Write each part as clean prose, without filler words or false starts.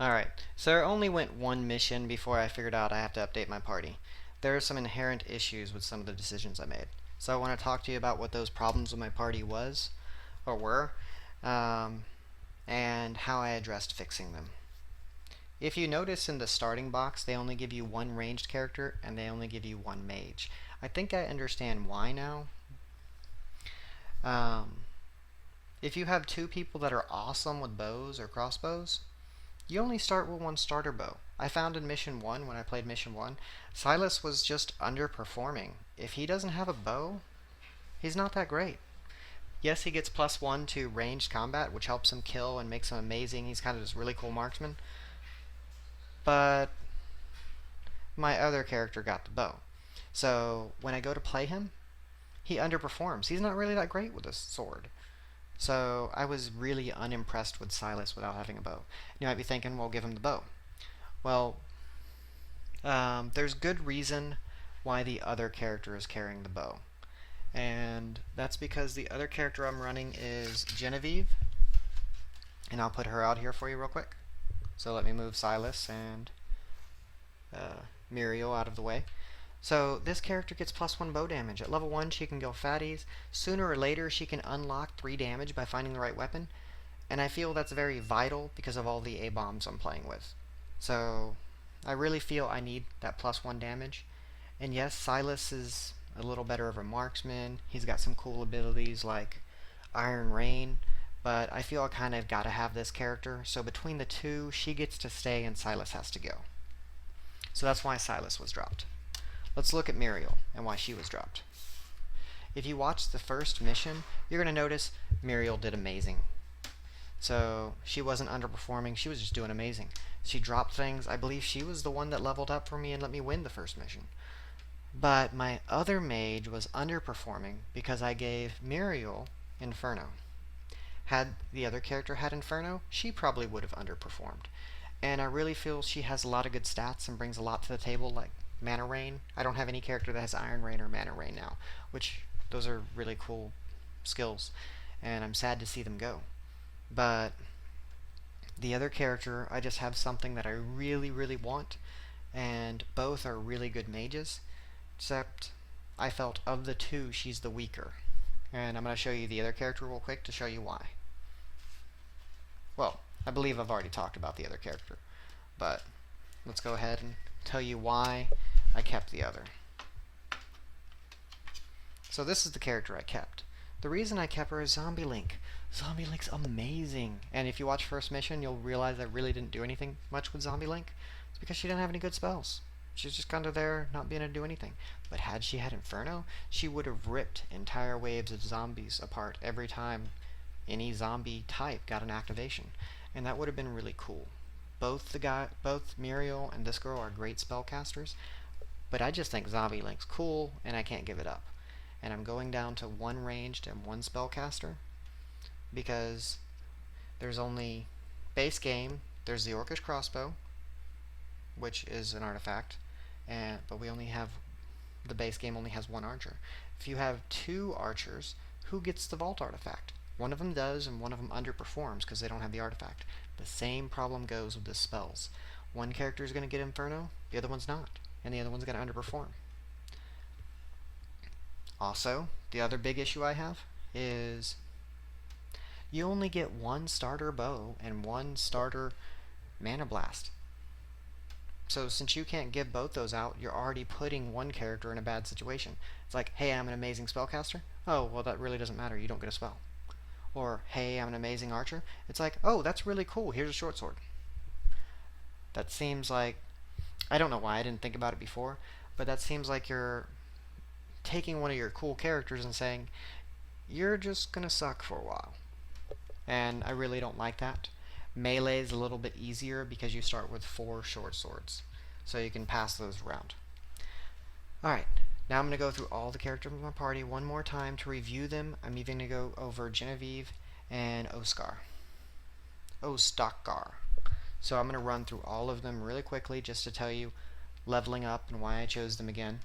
Alright, so I only went one mission before I figured out I have to update my party. There are some inherent issues with some of the decisions I made. So I want to talk to you about what those problems with my party were, um, and how I addressed fixing them. If you notice in the starting box, they only give you one ranged character and they only give you one mage. I think I understand why now. Um, if you have two people that are awesome with bows or crossbows, you only start with one starter bow. I found in Mission 1, when I played Mission 1, Silas was just underperforming. If he doesn't have a bow, he's not that great. Yes, he gets +1 to ranged combat, which helps him kill and makes him amazing. He's kind of this really cool marksman. But my other character got the bow. So when I go to play him, he underperforms. He's not really that great with a sword. So I was really unimpressed with Silas without having a bow. You might be thinking, well, give him the bow. Well, there's good reason why the other character is carrying the bow. And that's because the other character I'm running is Genevieve. And I'll put her out here for you real quick. So let me move Silas and Muriel out of the way. So this character gets +1 bow damage. At level 1 she can go fatties. Sooner or later she can unlock 3 damage by finding the right weapon. And I feel that's very vital because of all the A-bombs I'm playing with. So I really feel I need that +1 damage. And yes, Silas is a little better of a marksman. He's got some cool abilities like Iron Rain. But I feel I kind of got to have this character. So between the two, she gets to stay and Silas has to go. So that's why Silas was dropped. Let's look at Muriel and why she was dropped. If you watch the first mission, you're going to notice Muriel did amazing. So she wasn't underperforming, she was just doing amazing. She dropped things. I believe she was the one that leveled up for me and let me win the first mission. But my other mage was underperforming because I gave Muriel Inferno. Had the other character had Inferno, she probably would have underperformed. And I really feel she has a lot of good stats and brings a lot to the table, like Mana Rain. I don't have any character that has Iron Rain or Mana Rain now, which those are really cool skills, and I'm sad to see them go. But the other character, I just have something that I really, really want, and both are really good mages, except I felt of the two, she's the weaker. And I'm going to show you the other character real quick to show you why. Well, I believe I've already talked about the other character, but let's go ahead and tell you why I kept the other. So this is the character I kept. The reason I kept her is Zombie Link. Zombie Link's amazing. And if you watch first mission, you'll realize I really didn't do anything much with Zombie Link. It's because she didn't have any good spells. She's just kind of there, not being able to do anything. But had she had Inferno, she would have ripped entire waves of zombies apart every time any zombie type got an activation. And that would have been really cool. Both Muriel and this girl are great spellcasters, but I just think Zombie Link's cool, and I can't give it up. And I'm going down to 1 ranged and 1 spellcaster, because there's only base game, there's the Orcish Crossbow, which is an artifact, but we only have, the base game only has 1 archer. If you have 2 archers, who gets the Vault artifact? One of them does, and one of them underperforms because they don't have the artifact. The same problem goes with the spells. One character is going to get Inferno, the other one's not, and the other one's going to underperform. Also, the other big issue I have is you only get 1 starter bow and 1 starter Mana Blast. So since you can't give both those out, you're already putting one character in a bad situation. It's like, hey, I'm an amazing spellcaster. Oh, well, that really doesn't matter. You don't get a spell. Or, hey, I'm an amazing archer. It's like, oh, that's really cool. Here's a short sword. That seems like, I don't know why I didn't think about it before, but that seems like you're taking one of your cool characters and saying, you're just going to suck for a while. And I really don't like that. Melee is a little bit easier because you start with 4 short swords, so you can pass those around. Alright, now I'm going to go through all the characters in my party one more time to review them. I'm even going to go over Genevieve and Oscar. So I'm going to run through all of them really quickly just to tell you leveling up and why I chose them again,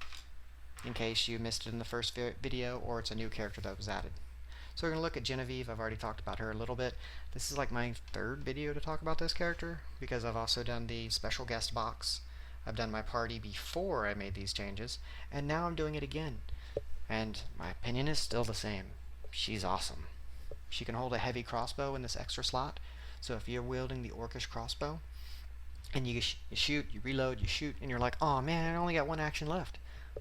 in case you missed it in the first video or it's a new character that was added. So we're going to look at Genevieve. I've already talked about her a little bit. This is like my third video to talk about this character because I've also done the special guest box. I've done my party before I made these changes, and now I'm doing it again. And my opinion is still the same. She's awesome. She can hold a heavy crossbow in this extra slot, so if you're wielding the orcish crossbow, and you shoot, you reload, you shoot, and you're like, oh man, I only got one action left.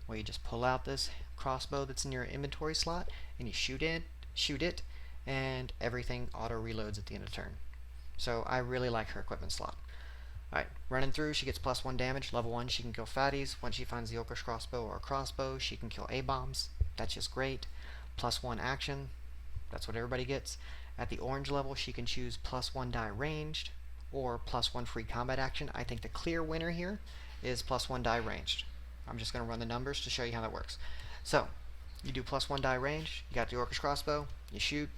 Well, you just pull out this crossbow that's in your inventory slot, and you shoot it, and everything auto-reloads at the end of the turn. So I really like her equipment slot. Alright, running through, she gets +1 damage. Level 1, she can kill fatties. Once she finds the orcish crossbow or a crossbow, she can kill A-bombs. That's just great. +1 action, that's what everybody gets. At the orange level, she can choose +1 die ranged, or +1 free combat action. I think the clear winner here is +1 die ranged. I'm just going to run the numbers to show you how that works. So, you do +1 die range, you got the orcish crossbow, you shoot,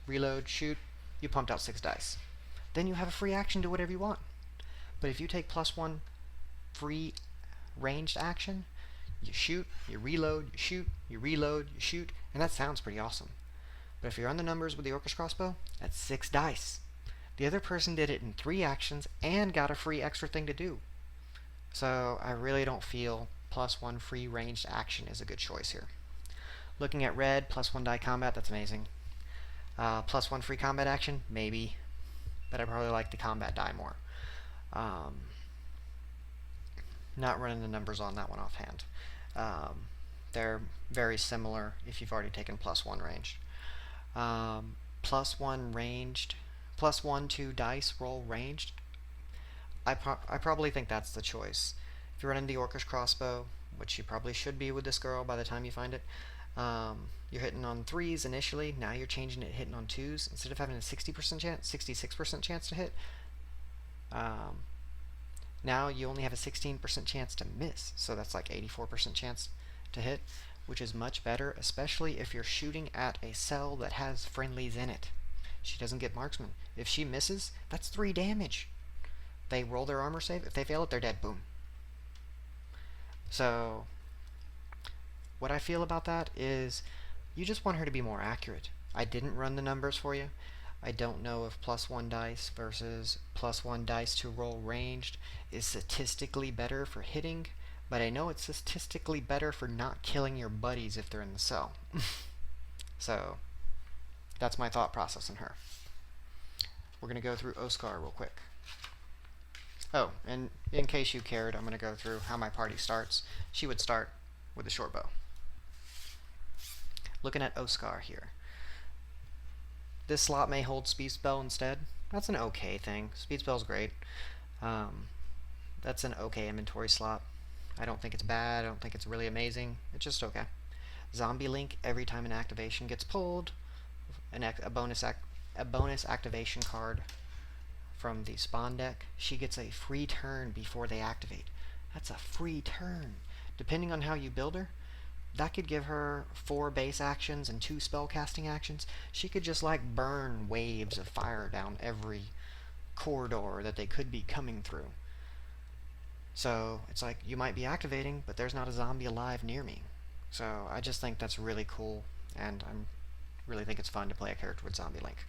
reload, shoot, you pumped out 6 dice. Then you have a free action, do whatever you want. But if you take +1 free ranged action, you shoot, you reload, you shoot, you reload, you shoot, and that sounds pretty awesome. But if you're on the numbers with the orcish crossbow, that's 6 dice. The other person did it in 3 actions and got a free extra thing to do. So I really don't feel +1 free ranged action is a good choice here. Looking at red, +1 die combat, that's amazing. +1 free combat action, maybe. But I probably like the combat die more. Not running the numbers on that one offhand. They're very similar if you've already taken +1 ranged. +1 ranged, +1 to dice roll ranged. I probably think that's the choice. If you're running the orcish crossbow, which you probably should be with this girl by the time you find it, you're hitting on 3s initially. Now you're changing it, hitting on 2s. Instead of having a 60% chance, 66% chance to hit, now you only have a 16% chance to miss. So that's like 84% chance to hit, which is much better, especially if you're shooting at a cell that has friendlies in it. She doesn't get marksman. If she misses, that's 3 damage. They roll their armor save. If they fail it, they're dead. Boom. So what I feel about that is you just want her to be more accurate. I didn't run the numbers for you. I don't know if +1 dice versus +1 dice to roll ranged is statistically better for hitting, but I know it's statistically better for not killing your buddies if they're in the cell. So that's my thought process in her. We're going to go through Oscar real quick. Oh, and in case you cared, I'm going to go through how my party starts. She would start with a short bow. Looking at Oscar here. This slot may hold Speed Spell instead. That's an okay thing. Speed Spell's great. That's an okay inventory slot. I don't think it's bad. I don't think it's really amazing. It's just okay. Zombie Link, every time an activation gets pulled, a bonus activation card from the spawn deck, she gets a free turn before they activate. That's a free turn. Depending on how you build her, that could give her 4 base actions and 2 spell casting actions. She could just like burn waves of fire down every corridor that they could be coming through. So it's like you might be activating, but there's not a zombie alive near me. So I just think that's really cool, and I really think it's fun to play a character with Zombie Link.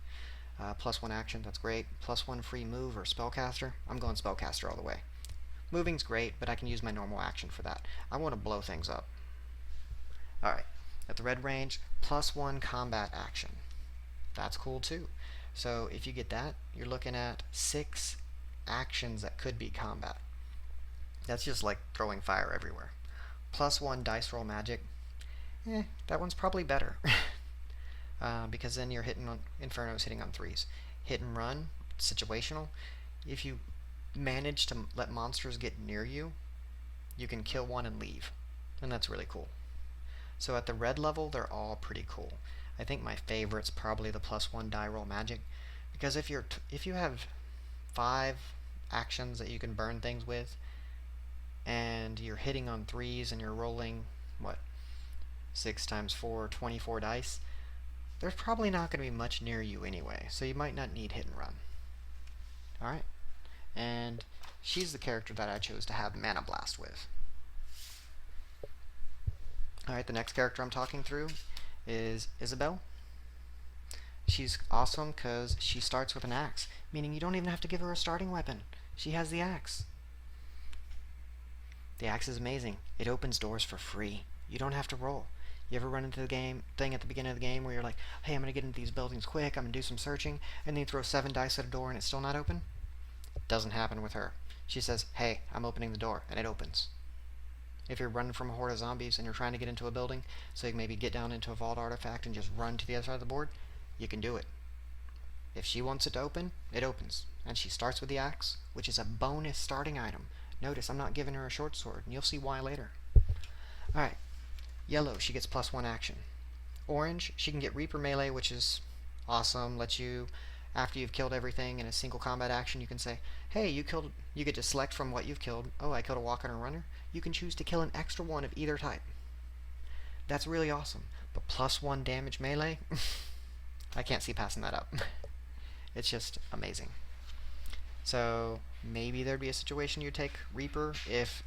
+1 action, that's great. +1 free move or spellcaster. I'm going spellcaster all the way. Moving's great, but I can use my normal action for that. I want to blow things up. Alright, at the red range, +1 combat action. That's cool too. So if you get that, you're looking at 6 actions that could be combat. That's just like throwing fire everywhere. +1 dice roll magic. That one's probably better. Because then you're hitting on Inferno's hitting on 3s. Hit and run, situational. If you manage to let monsters get near you, you can kill one and leave. And that's really cool. So at the red level, they're all pretty cool. I think my favorite's probably the +1 die roll magic, because if you have 5 actions that you can burn things with, and you're hitting on 3s and you're rolling 6 times 4, 24 dice, there's probably not going to be much near you anyway, so you might not need hit and run. Alright, and she's the character that I chose to have Mana Blast with. Alright, the next character I'm talking through is Isabel. she's awesome because she starts with an axe, meaning you don't even have to give her a starting weapon. She has the axe. The axe is amazing. It opens doors for free. You don't have to roll. You ever run into the game thing at the beginning of the game where you're like, hey, I'm going to get into these buildings quick, I'm going to do some searching, and then you throw 7 dice at a door and it's still not open? Doesn't happen with her. She says, hey, I'm opening the door, and it opens. If you're running from a horde of zombies and you're trying to get into a building, so you can maybe get down into a vault artifact and just run to the other side of the board, you can do it. If she wants it to open, it opens. And she starts with the axe, which is a bonus starting item. Notice I'm not giving her a short sword, and you'll see why later. Alright, yellow, she gets +1 action. Orange, she can get Reaper melee, which is awesome. Lets you, after you've killed everything in a single combat action, you can say, hey, you get to select from what you've killed. Oh, I killed a walker and a runner. You can choose to kill an extra one of either type. That's really awesome. But +1 damage melee, I can't see passing that up. It's just amazing. So maybe there'd be a situation you'd take Reaper if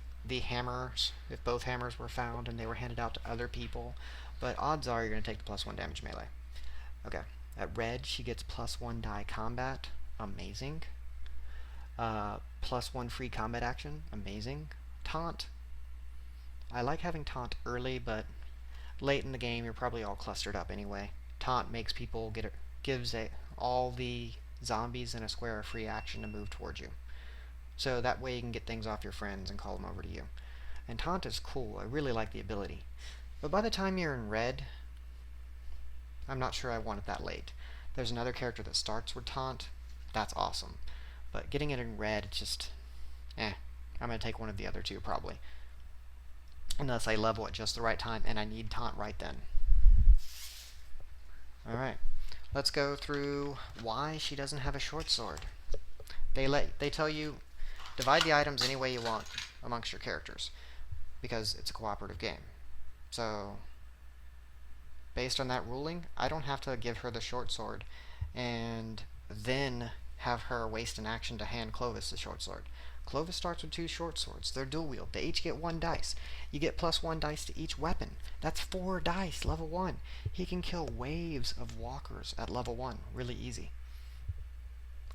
both hammers were found and they were handed out to other people. But odds are you're going to take the +1 damage melee. Okay. At red, she gets +1 die combat. Amazing. +1 free combat action. Amazing. Taunt. I like having taunt early, but late in the game you're probably all clustered up anyway. Taunt makes people gives all the zombies in a square a free action to move towards you. So that way you can get things off your friends and call them over to you. And taunt is cool. I really like the ability. But by the time you're in red, I'm not sure I want it that late. There's another character that starts with taunt. That's awesome. But getting it in red, it's just, I'm going to take one of the other two probably. Unless I level at just the right time and I need taunt right then. Alright. Let's go through why she doesn't have a short sword. They tell you divide the items any way you want amongst your characters because it's a cooperative game. So based on that ruling, I don't have to give her the short sword and then have her waste an action to hand Clovis the short sword. Clovis starts with 2 short swords. They're dual wield. They each get 1 dice. You get +1 dice to each weapon. That's 4 dice, level 1. He can kill waves of walkers at level 1. Really easy.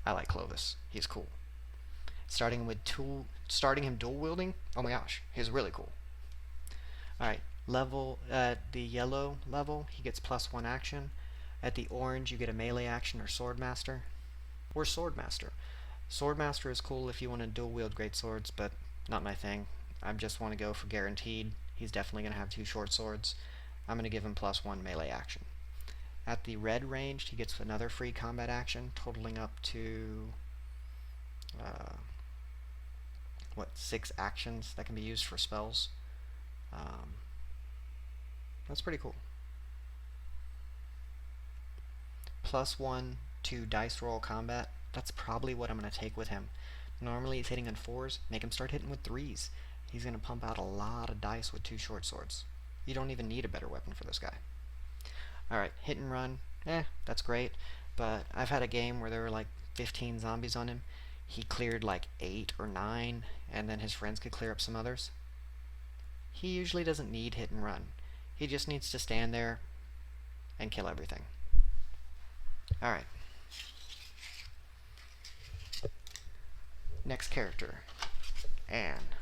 I like Clovis. He's cool. Starting him dual wielding, oh my gosh, he's really cool. Alright, at the yellow level, he gets +1 action. At the orange, you get a melee action or Swordmaster. Or Swordmaster. Swordmaster is cool if you want to dual wield great swords, but not my thing. I just want to go for guaranteed. He's definitely going to have 2 short swords. I'm going to give him +1 melee action. At the red ranged, he gets another free combat action, totaling up to 6 actions that can be used for spells. That's pretty cool. +1 to dice roll combat. That's probably what I'm going to take with him. Normally he's hitting on 4s. Make him start hitting with 3s. He's going to pump out a lot of dice with 2 short swords. You don't even need a better weapon for this guy. Alright, hit and run. That's great. But I've had a game where there were like 15 zombies on him. He cleared like 8 or 9, and then his friends could clear up some others. He usually doesn't need hit and run. He just needs to stand there and kill everything. Alright. Next character, Anne.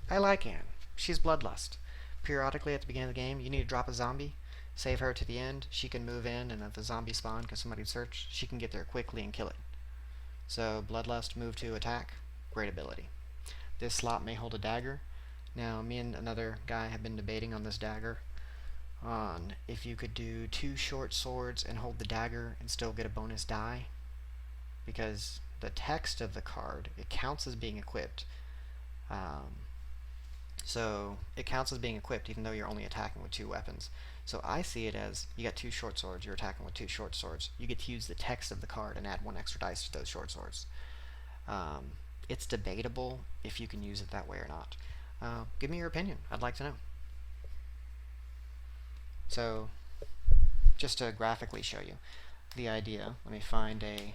I like Anne. She's Bloodlust. Periodically at the beginning of the game, you need to drop a zombie, save her to the end, she can move in, and if the zombie spawn because somebody searched, she can get there quickly and kill it. So Bloodlust, move to attack, great ability. This slot may hold a dagger. Now, me and another guy have been debating on this dagger, on if you could do 2 short swords and hold the dagger and still get a bonus die, because the text of the card, it counts as being equipped. So it counts as being equipped even though you're only attacking with 2 weapons. So I see it as you got 2 short swords, you're attacking with 2 short swords. You get to use the text of the card and add 1 extra dice to those short swords. It's debatable if you can use it that way or not. Give me your opinion. I'd like to know. So just to graphically show you the idea, let me find a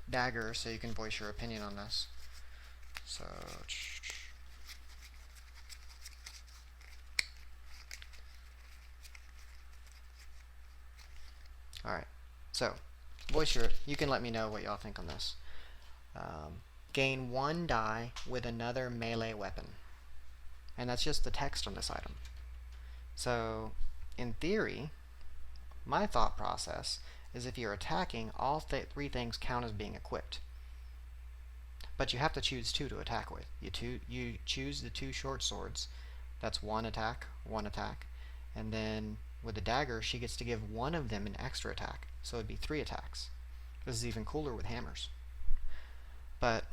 dagger so you can voice your opinion on this. So Alright, so you can let me know what y'all think on this. Gain 1 die with another melee weapon. And that's just the text on this item. So, in theory, my thought process is if you're attacking, all 3 things count as being equipped. But you have to choose 2 to attack with. You choose the 2 short swords. That's 1 attack, 1 attack. And then with the dagger, she gets to give 1 of them an extra attack. So it'd be 3 attacks. This is even cooler with hammers. But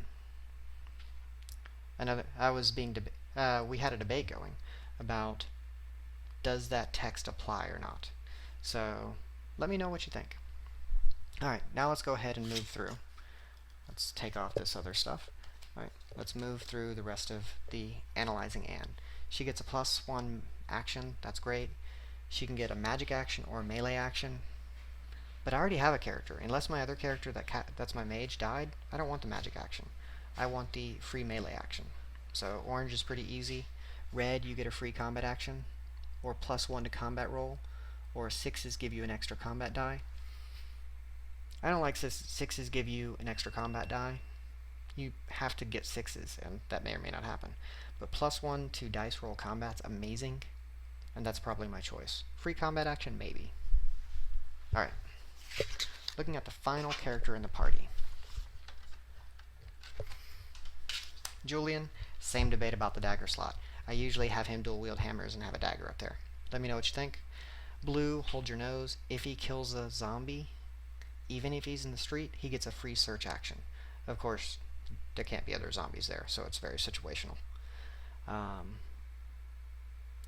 we had a debate going about, does that text apply or not? So let me know what you think. Alright, now let's go ahead and move through. Let's take off this other stuff. Alright, let's move through the rest of the analyzing Anne. She gets a +1 action, that's great. She can get a magic action or a melee action. But I already have a character. Unless my other character, that's my mage, died, I don't want the magic action. I want the free melee action. So orange is pretty easy. Red, you get a free combat action, or +1 to combat roll, or 6s give you an extra combat die. I don't like 6s give you an extra combat die. You have to get 6s, and that may or may not happen. But +1 to dice roll combat's amazing, and that's probably my choice. Free combat action, maybe. Alright. Looking at the final character in the party. Julian, same debate about the dagger slot. I usually have him dual wield hammers and have a dagger up there. Let me know what you think. Blue, hold your nose. If he kills a zombie, even if he's in the street, he gets a free search action. Of course, there can't be other zombies there, so it's very situational.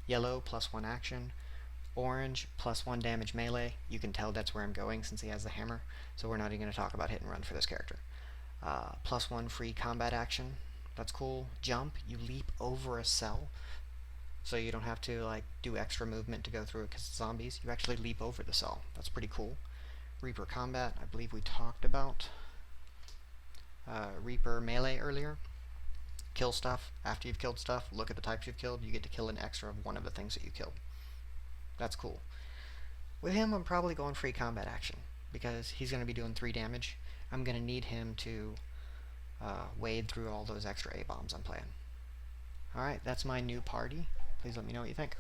Yellow, +1 action. Orange, +1 damage melee. You can tell that's where I'm going since he has the hammer, so we're not even going to talk about hit and run for this character. +1 free combat action. That's cool. Jump, you leap over a cell, so you don't have to do extra movement to go through it because it's zombies. You actually leap over the cell. That's pretty cool. Reaper combat, I believe we talked about Reaper melee earlier. Kill stuff. After you've killed stuff, look at the types you've killed. You get to kill an extra of 1 of the things that you killed. That's cool. With him, I'm probably going free combat action because he's going to be doing 3 damage. I'm going to need him to wade through all those extra A-bombs I'm playing. Alright, that's my new party. Please let me know what you think.